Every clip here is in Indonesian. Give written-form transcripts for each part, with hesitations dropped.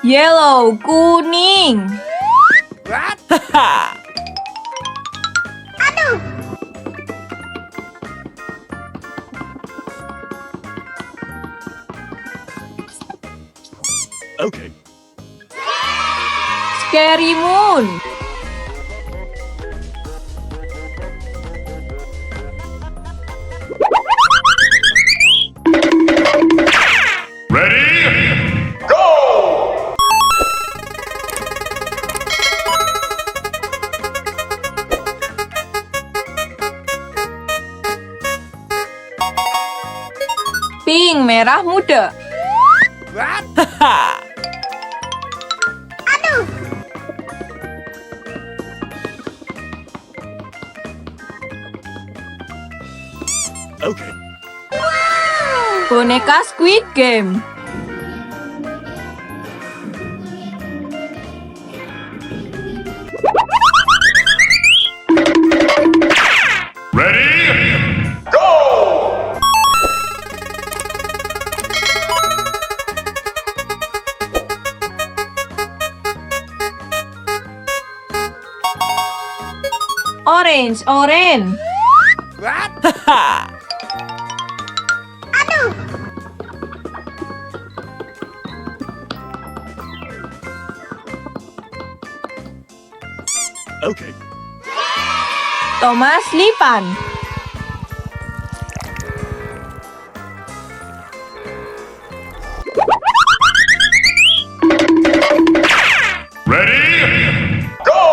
Yellow, kuning. Okay. Scary moon. Ready? Go! Pink, merah muda. Okay. Boneka Squid Game. Ready? Go! Orange, orange. Okay. Thomas Lipan. Ready? Go!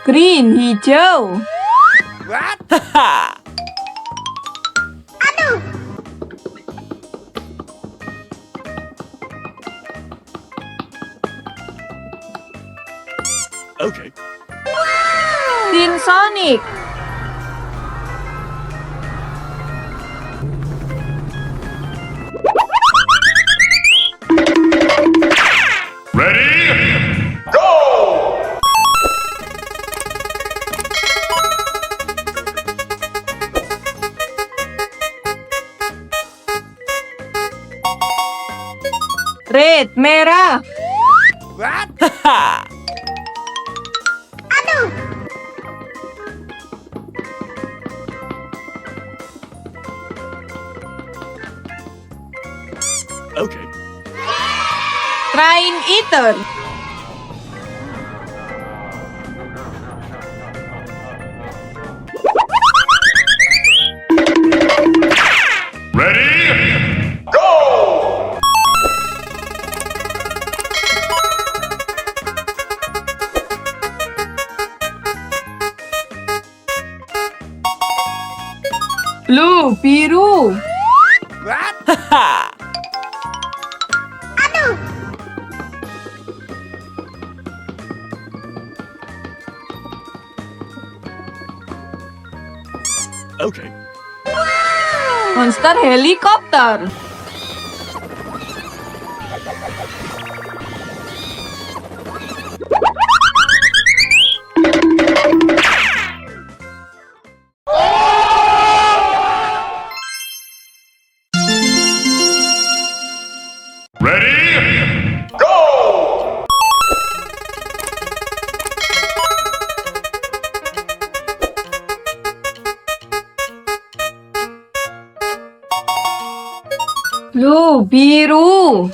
Green, hijau. Okay. Tin Sonic. Ready? Go! Red, merah. Okay. Train eater. Ready? Go! Blue, biru. Okay. Monster helikopter. Ready? Go! Blue, biru.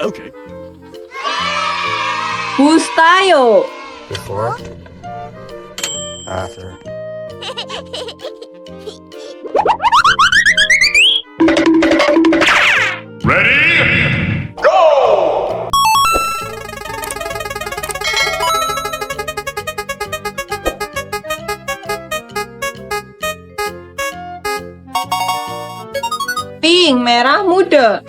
Okay. Bous tayo. Before, after. Ready? Go! Pink, merah muda.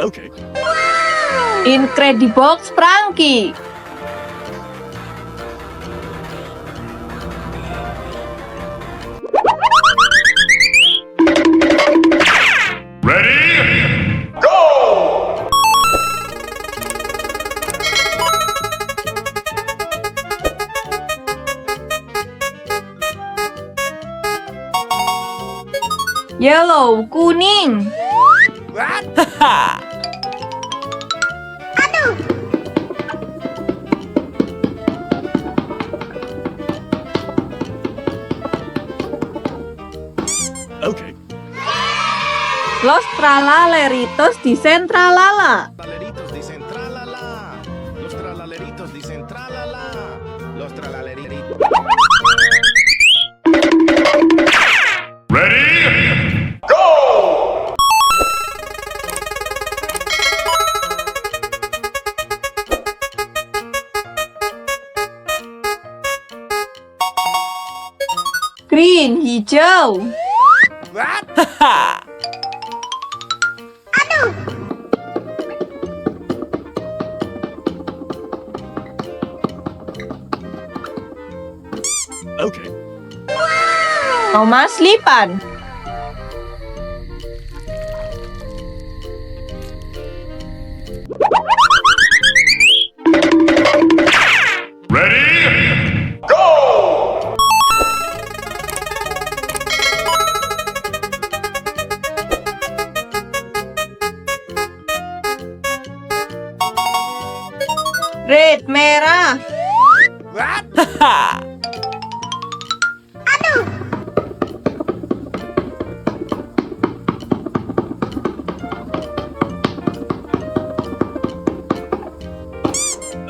Okay. Incredibox sprunki. Ready? Go! Yellow, kuning. What? Okay. Los tralaleritos dicen tralala. Tralaleritos dicen tralala. Los tralaleritos dicen tralala. Los tralaleritos. Ready? Go! Green, hijau. What? Okay. Thomas Lipan. Ready? Go! Red, merah. What?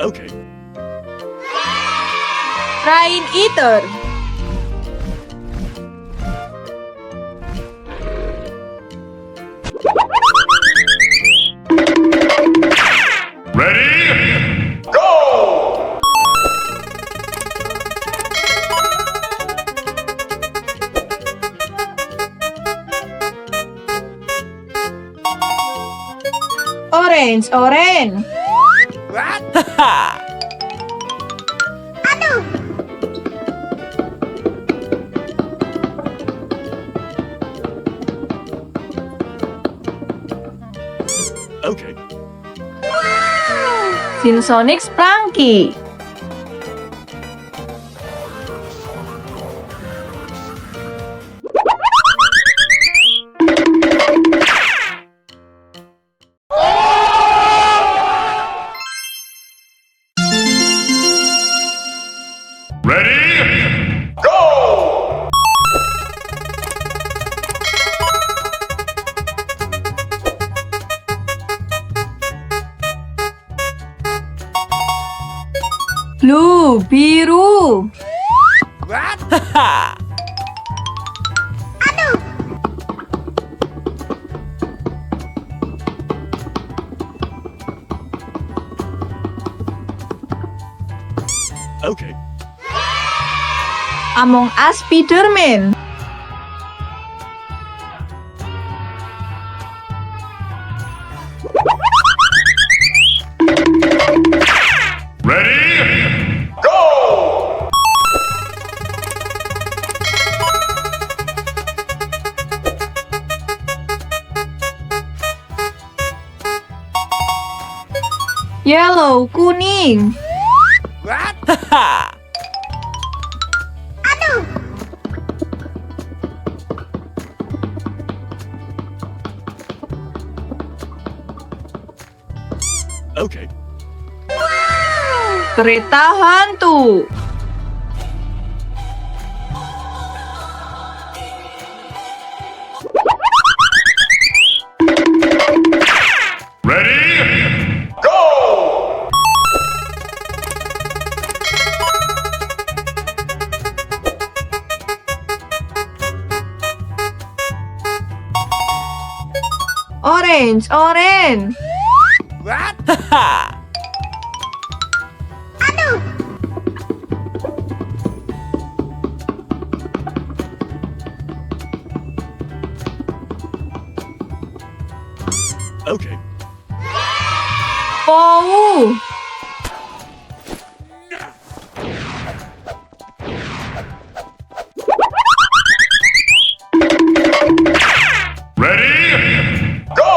Okay. Rain eater. Ready? Go! Orange, orange. What? Okay. Sonic sprunki. Ready? Go! Blue, biru. What? Okay. Among Us Spiderman. Ready? Go! Yellow, kuning. What? Okay. Kereta hantu. Ready? Go! Orange, orange. What? Okay. bou. Ready? Go!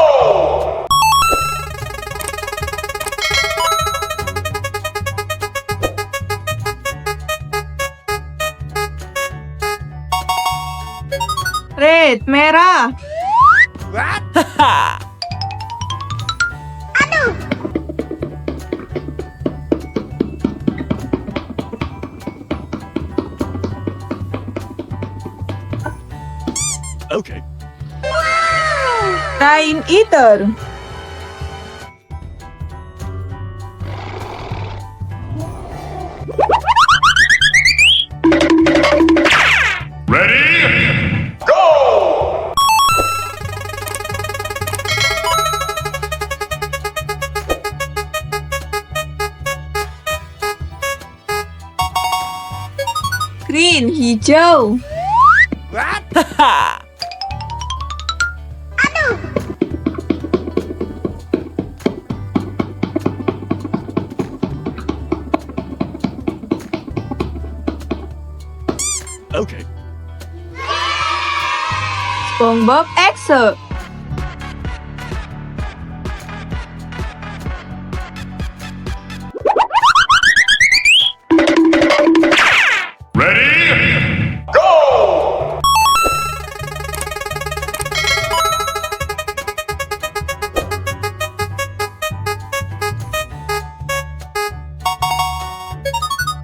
Red, merah. What? Okay. Rain eater. Ready? Go! Green, hijau. What? Okay. Spongebob Exe. Ready? Go!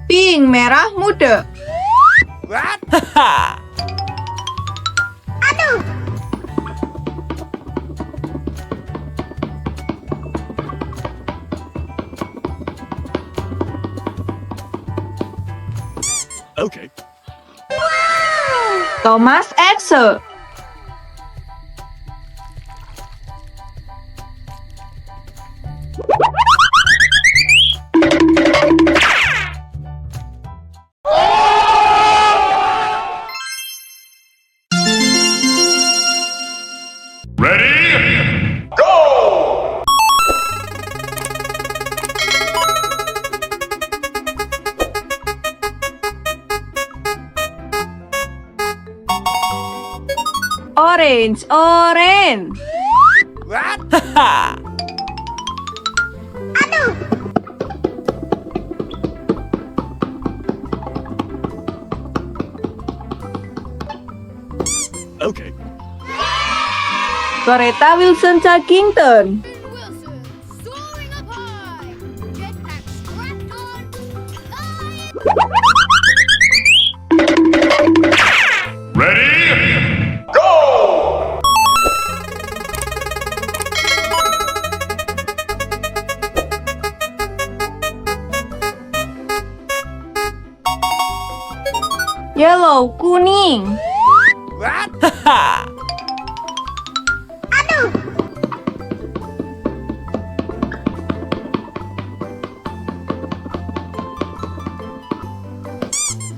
Pink, merah muda. What? Okay. Thomas Exe. Ready? Go! Orange, orange. What? Okay. Kereta Wilson Chuggington. Wilson, soaring up high. Jetpack strapped on. Flying. Ready? Go! Yellow, kuning. What?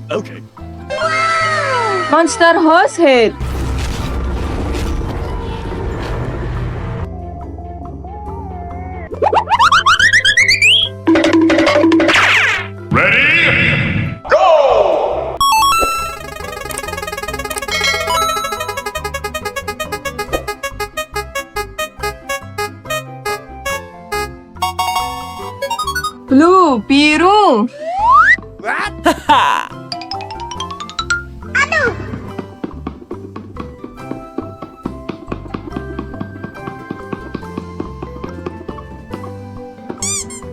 Okay. Monster horse head. Ready? Go! Blue, biru. What?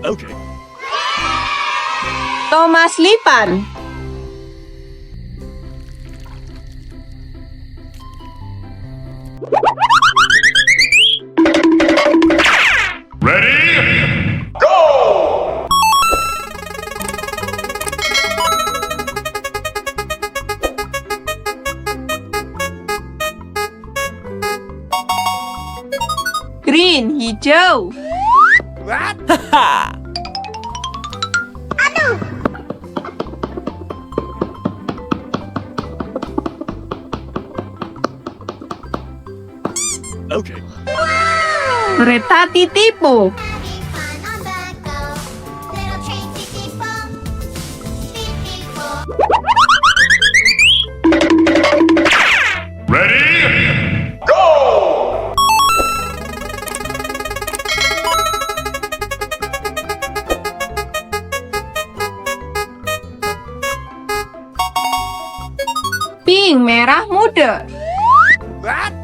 Okay. Thomas Lipan. Ready? Go! Green, hijau. What? Okay. Kereta Titipo. Lipan on the Pink, merah muda. What?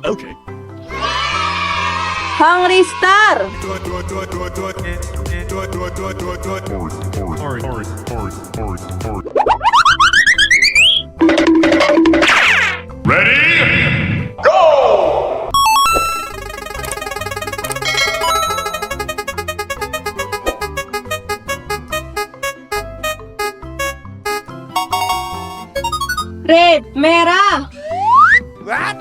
Okay. Hungry star. Ready? Go! Red, merah. What?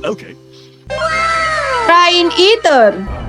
Okay. Rain eater.